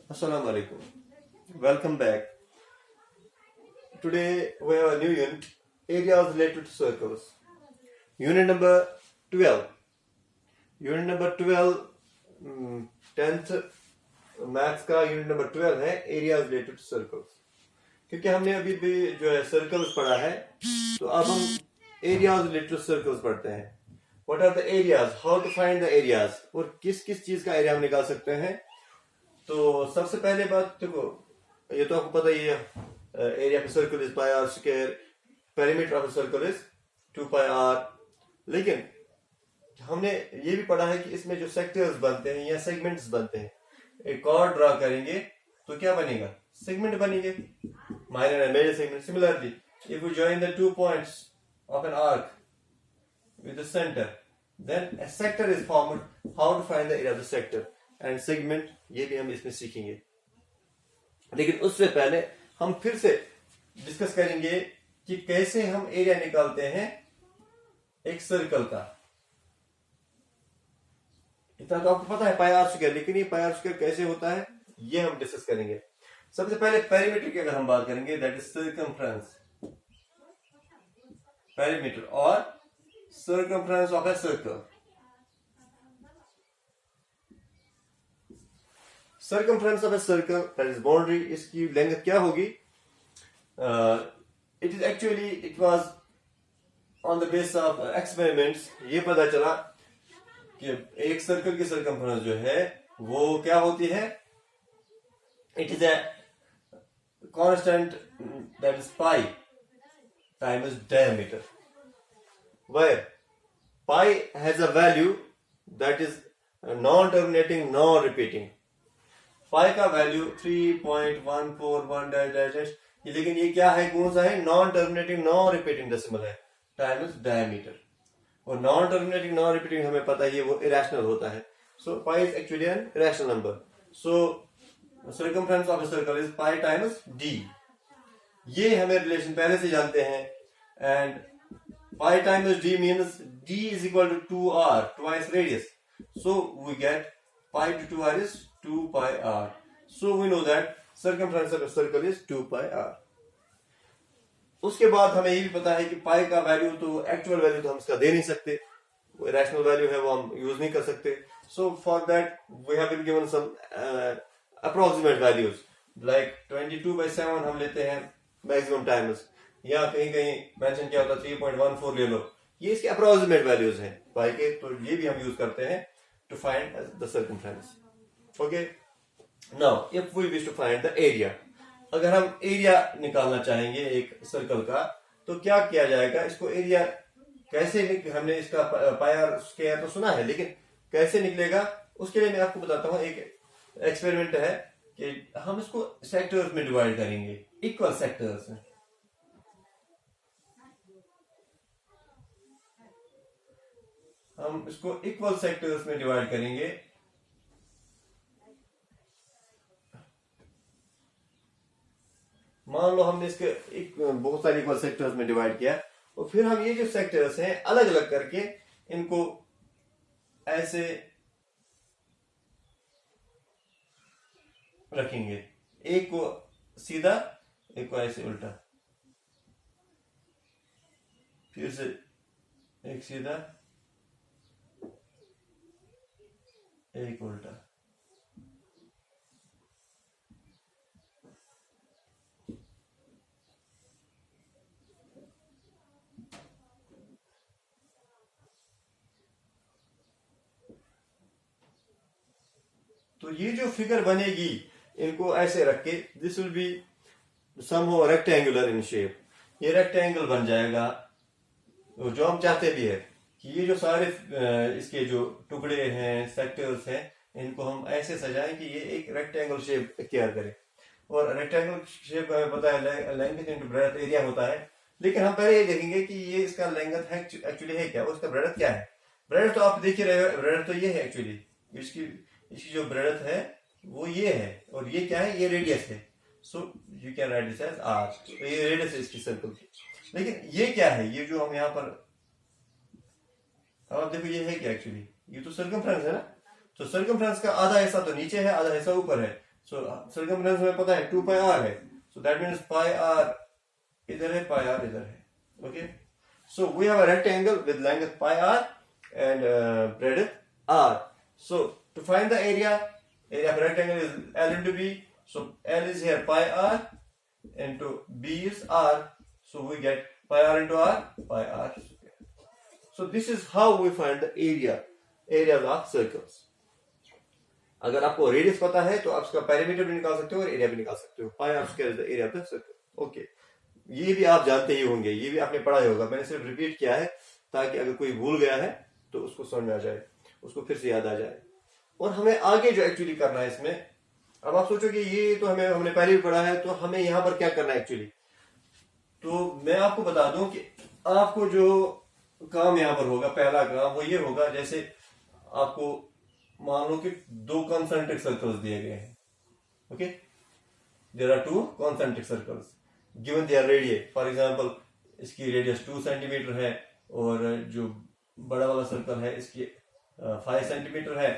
Assalamu alaikum. Welcome back. Today we have a new unit, areas related to circles. Unit number 12. Unit number 12, 10th maths का unit number 12 है areas related to circles. क्योंकि हमने अभी भी जो है circles पढ़ा है, तो अब हम एरियाज रिलेटेड टू सर्कल्स पढ़ते हैं. What are the areas, how to find the areas, और किस किस चीज का एरिया हम निकाल सकते हैं. तो सबसे पहले बात देखो, ये तो आपको पता ही है, area of circle is pi r square, perimeter of circle is 2 pi r. लेकिन हमने ये भी पढ़ा है कि इसमें जो सेक्टर्स बनते हैं या सेगमेंट्स बनते हैं, एक कॉर्ड ड्रा करेंगे तो क्या बनेगा, सेगमेंट बनेंगे, minor and major segment. Similarly if we join the 2 points of an arc with the center, then a sector is formed. How to find the area of the sector and segment, ये भी हम इसमें सीखेंगे. लेकिन उससे पहले हम फिर से डिस्कस करेंगे कि कैसे हम एरिया निकालते हैं एक सर्कल का. इतना तो आपको पता है पाई आर स्क्वायर, लेकिन ये पाई आर स्क्वायर कैसे होता है ये हम डिस्कस करेंगे. सबसे पहले पेरीमीटर की अगर हम बात करेंगे, दैट इज सर्कमफ्रेंस, पेरीमीटर और circumference of a circle. Circumference of a circle, that is boundary, इसकी लेंथ क्या होगी? It was on the basis of experiments. ये पता चला कि एक सर्कल की circumference जो है वो क्या होती है? It is a constant, that is pi times diameter, where pi has a value that is non-terminating, non-repeating. pi का वैल्यू 3.141 dash, लेकिन ये क्या है, कौन सा है, non terminating non repeating decimal है, टाइम्स डायमीटर. और नॉन टर्मिनेटिंग नॉन रिपीटिंग हमें पता है वो इरेशनल होता है. सो pi is actually an irrational number. So circumference of a circle is pi times d. ये हमें रिलेशन पहले से जानते हैं. And pi times d means d is equal to 2r, twice radius. So we get pi to 2r is 2 pi r. So we know that circumference of a circle is 2 pi r. उसके बाद हमें ये भी पता है कि pi का value तो एक्चुअल वैल्यू तो हम इसका दे नहीं सकते, वो रैशनल वैल्यू है, वो हम यूज नहीं कर सकते. So for that we have been given some approximate values, like 22/7 हम लेते हैं maximum times, या कहीं कहीं मेंशन क्या होता है 3.14 ले लो. ये इसके अप्रोक्सीमेट वैल्यूज हैं पाई के, तो ये भी हम यूज करते हैं to find the circumference. Okay, now if we wish to find the area, अगर हम एरिया निकालना चाहेंगे एक सर्कल का, तो क्या किया जाएगा, इसको एरिया कैसे हमने इसका पाई आर स्क्वायर तो सुना है, लेकिन कैसे निकलेगा उसके लिए मैं आपको बताता हूं. एक एक्सपेरिमेंट है कि हम इसको सेक्टर्स में डिवाइड करेंगे, इक्वल सेक्टर्स में. हम इसको इक्वल सेक्टर्स में डिवाइड करेंगे. मान लो हमने इसके बहुत सारे इक्वल सेक्टर्स में डिवाइड किया, और फिर हम ये जो सेक्टर्स हैं अलग अलग करके इनको ऐसे रखेंगे, एक को सीधा एक को ऐसे उल्टा, फिर से एक सीधा एक उल्टा. तो ये जो फिगर बनेगी इनको ऐसे रख के, this will be somehow rectangular in shape. ये रेक्टेंगल बन जाएगा, जो हम चाहते भी है कि ये जो सारे इसके जो टुकड़े हैं, सेक्टर्स हैं, इनको हम ऐसे सजाएं कि ये एक रेक्टेंगल शेप इख्तियार करे. और रेक्टेंगल शेप का हमें पता है लेंथ इनटू ब्रेड्थ एरिया होता है. लेकिन हम पहले ये देखेंगे कि ये इसका लेंथ है एक्चुअली है क्या, उसका ब्रेड्थ क्या है. ब्रेड्थ तो आप देख ही रहे हो, ब्रेड्थ तो ये है एक्चुअली, इसकी जो ब्रेड्थ है वो ये है, और ये क्या है, ये रेडियस है. So you can write this as r. तो ये रेडियस है इसकी सर्कल की. लेकिन ये क्या है, ये जो हम यहाँ पर, अब आप देखो ये है क्या एक्चुअली, ये तो सर्कमफ्रेंस है ना. तो सर्कमफ्रेंस का आधा हिस्सा तो नीचे है, आधा हिस्सा ऊपर है. सो सर्कमफ्रेंस हमें पता है 2 पाई आर है, so that means pi r इधर है, पाई आर इधर है. Okay, so we have a rectangle with length pi r and breadth r. So to find the area of rectangle is L into B. So L is here pi r into B is r. So we get pi r into r, pi r square. So this is how we find the areas of circles. अगर आपको radius पता है तो आप इसका perimeter भी निकाल सकते हो और एरिया भी निकाल सकते हो. Pi r square is the area of the circle. Okay, ये भी आप जानते ही होंगे, ये भी आपने पढ़ा ही होगा. मैंने सिर्फ रिपीट किया है ताकि अगर कोई भूल गया है तो उसको समझ में आ जाए, उसको फिर से याद आ जाए. और हमें आगे जो एक्चुअली करना है इसमें, अब आप सोचो कि ये तो हमने पहले भी पढ़ा है, तो हमें यहां पर क्या करना है एक्चुअली. तो मैं आपको बता दूं कि आपको जो काम यहां पर होगा, पहला काम वो ये होगा, जैसे आपको मान लो कि 2 कॉन्सेंट्रिक सर्कल्स दिए गए हैं. Okay, there are 2 concentric circles given their radius. For example इसकी रेडियस 2 सेंटीमीटर है और जो बड़ा वाला सर्कल है इसकी 5 सेंटीमीटर है.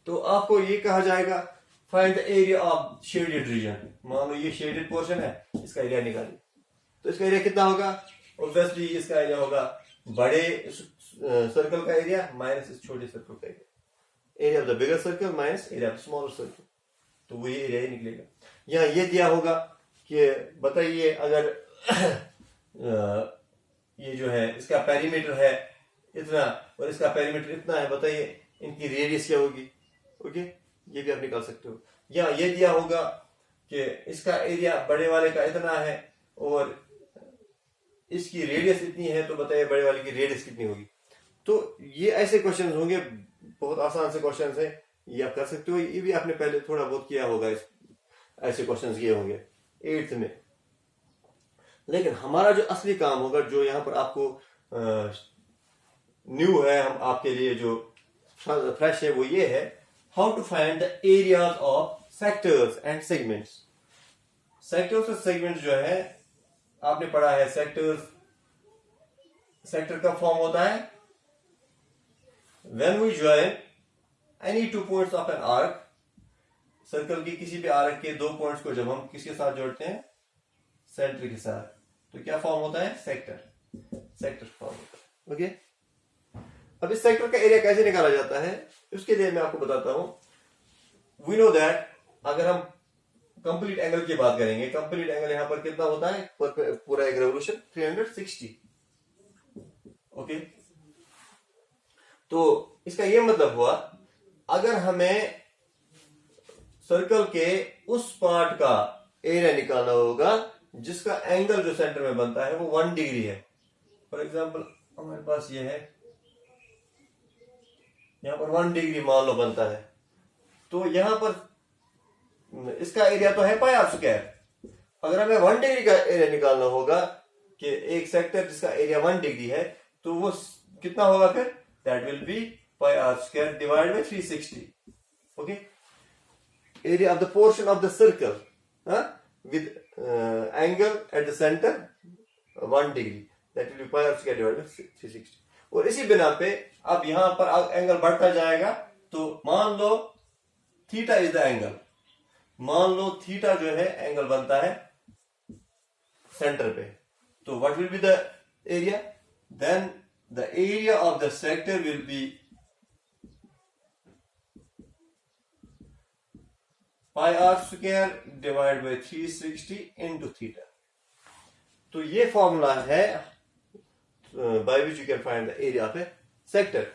तो आपको ये कहा जाएगा find the area of shaded region. मान लो ये शेडेड पोर्शन है, इसका एरिया निकालिए. तो इसका एरिया कितना होगा? ऑब्वियसली इसका एरिया होगा बड़े सर्कल का एरिया माइनस इस छोटे सर्कल का area. Area of the bigger circle minus area of smaller circle. तो वो ये एरिया ही निकलेगा. यहाँ ये दिया होगा कि बताइए अगर ये जो है इसका पेरीमीटर है इतना और इसका पेरीमीटर इतना है, बताइए इनकी रेडियस क्या होगी. ओके, ये भी आप निकाल सकते हो. या ये दिया होगा कि इसका एरिया बड़े वाले का इतना है और इसकी रेडियस इतनी है, तो बताइए बड़े वाले की रेडियस कितनी होगी. तो ये ऐसे क्वेश्चंस होंगे, बहुत आसान से क्वेश्चंस हैं, ये आप कर सकते हो. ये भी आपने पहले थोड़ा बहुत किया होगा, ऐसे क्वेश्चंस किए होंगे 8th में. लेकिन हमारा जो असली काम होगा, जो यहाँ पर आपको न्यू है, हम आपके लिए जो फ्रेश है, वो ये है how to find the areas of sectors and segments. Sectors और सेगमेंट्स जो है आपने पढ़ा है. सेक्टर का फॉर्म होता है when we join any 2 points of an arc. Circle की किसी भी आर्क के 2 पॉइंट्स को जब हम किसके साथ जोड़ते हैं, सेंटर के साथ, तो क्या फॉर्म होता है? सेक्टर फॉर्म होता है. ओके, अब इस सेक्टर का एरिया कैसे निकाला जाता है उसके लिए मैं आपको बताता हूं. वी नो दैट अगर हम कंप्लीट एंगल की बात करेंगे, कंप्लीट एंगल यहां पर कितना होता है, पूरा एक रेवोल्यूशन 360. ओके, तो इसका यह मतलब हुआ अगर हमें सर्कल के उस पार्ट का एरिया निकालना होगा जिसका एंगल जो सेंटर में बनता है वो 1 डिग्री है. फॉर एग्जांपल हमारे पास ये है, यहां पर 1 डिग्री मान लो बनता है, तो यहां पर इसका एरिया तो है पाई आर स्क्वायर. अगर हमें 1 डिग्री का एरिया निकालना होगा कि एक सेक्टर जिसका एरिया 1 डिग्री है, तो वो कितना होगा फिर? That will be pi r square divide by 360. Okay, area of the portion of the circle with angle at the center 1 degree, that will be pi r square divided by 360. और इसी बिना पे अब यहां पर एंगल बढ़ता जाएगा. तो मान लो थीटा इज द एंगल, मान लो थीटा जो है एंगल बनता है सेंटर पे, तो what will be the area? Then the area of the sector will be pi r square divide by 360 into theta. तो ये फॉर्मूला है by which you can find the area of a sector,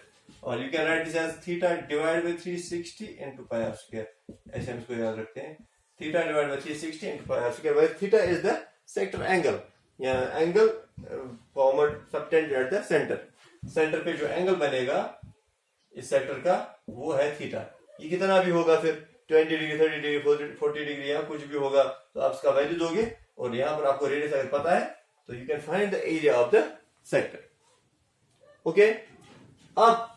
और you can write this as theta divide by 360 into pi r square. ऐसे हम इसको याद रखते हैं, theta divide by 360 into pi r square, where theta is the sector angle, या angle formed subtended at the centre. Centre पे जो angle बनेगा इस सेक्टर का वो है थीटा. ये कितना भी होगा फिर 20 डिग्री, 30 डिग्री, 40 डिग्री, या कुछ भी होगा, तो आप इसका वैल्यू दोगे और यहां पर आपको रेडियस अगर पता है तो you can find the area of the sector. Okay, अब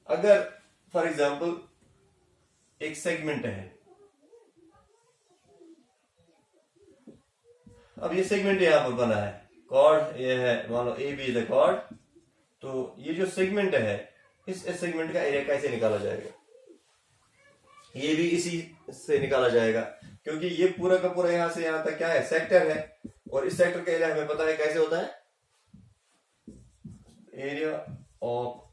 अगर फॉर एग्जांपल एक सेगमेंट है, अब ये सेगमेंट यहां पर बना है, कॉर्ड ये है, मान लो A B is the chord. तो ये जो सेगमेंट है, इस सेगमेंट का एरिया कैसे निकाला जाएगा? ये भी इसी से निकाला जाएगा, क्योंकि ये पूरा का पूरा यहां से यहां तक क्या है, सेक्टर है, और इस सेक्टर का एरिया हमें पता है कैसे होता है, एरिया ऑफ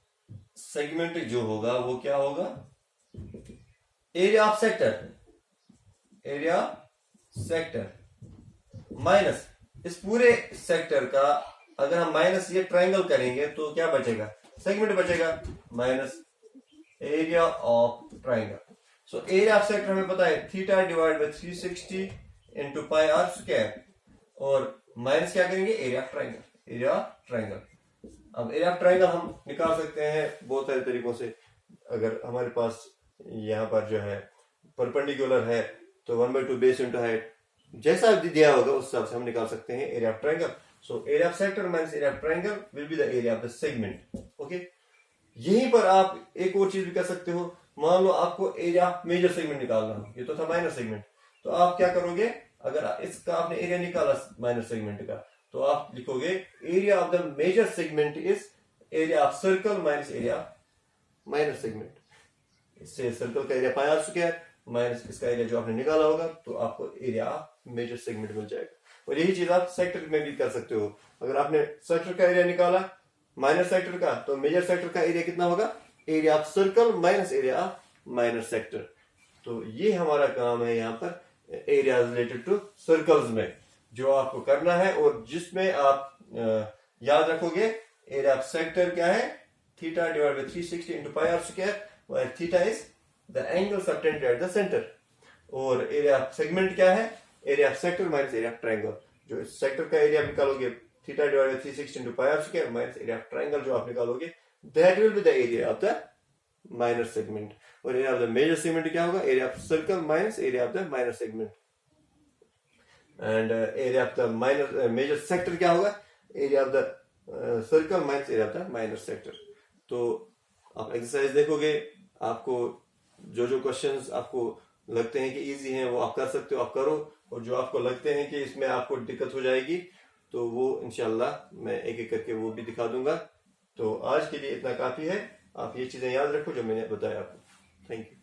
सेगमेंट जो होगा वो क्या होगा, area of sector, area sector minus इस पूरे सेक्टर का, अगर हम माइनस ये ट्रायंगल करेंगे तो क्या बचेगा, सेगमेंट बचेगा, minus area of triangle. So area of sector हमें पता है theta divide by 360 into pi r square, और माइनस क्या करेंगे, area of triangle, area of triangle. अब एरिया ऑफ ट्रायंगल हम निकाल सकते हैं बहुत सारे तरीकों से। अगर हमारे पास यहाँ पर जो है परपेंडिकुलर है तो 1/2 बेस इंटू हाइट, जैसा दिया होगा उस हिसाब से हम निकाल सकते हैं area of triangle. So area of sector minus area of triangle will be the area of the segment. Okay, यहीं पर आप एक और चीज भी कर सकते हो। मान लो आपको एरिया ऑफ मेजर सेगमेंट निकालना हो, ये तो था माइनर सेगमेंट, तो आप क्या करोगे, अगर इसका आपने एरिया निकाला माइनर सेगमेंट का, तो आप लिखोगे area of the major segment is area of circle minus area minor segment. इससे सर्कल का area pi r square minus इसका एरिया जो आपने निकाला होगा, तो आपको एरिया मेजर सेगमेंट मिल जाएगा। और यही चीज आप सेक्टर में भी कर सकते हो। अगर आपने सेक्टर का एरिया निकाला माइनर सेक्टर का, तो मेजर सेक्टर का एरिया कितना होगा, area of circle minus area minor sector. तो ये हमारा काम है यहाँ पर एरिया रिलेटेड टू सर्कल्स में, जो आपको करना है, और जिसमें आप याद रखोगे एरिया ऑफ सेक्टर क्या है, theta divide by 360 into pi r square, where theta is the angle subtended at the center, और एरिया ऑफ सेगमेंट क्या है, area of sector minus area of triangle. जो सेक्टर का एरिया निकालोगे theta divide by 360 into pi r square minus area of triangle जो आप निकालोगे, that will be the area of the minor segment. और area of the major segment क्या होगा, area of circle minus area of the minor segment. And area of the minor major sector क्या होगा, area of the circle minus area of the minor sector. तो आप exercise देखोगे, आपको जो जो क्वेश्चंस आपको लगते हैं कि इजी हैं वो आप कर सकते हो, आप करो, और जो आपको लगते हैं कि इसमें आपको दिक्कत हो जाएगी तो वो इंशाल्लाह मैं एक एक करके वो भी दिखा दूंगा। तो आज के लिए इतना काफी है, आप ये चीजें याद रखो जो मैंने बताया आपको। Thank you.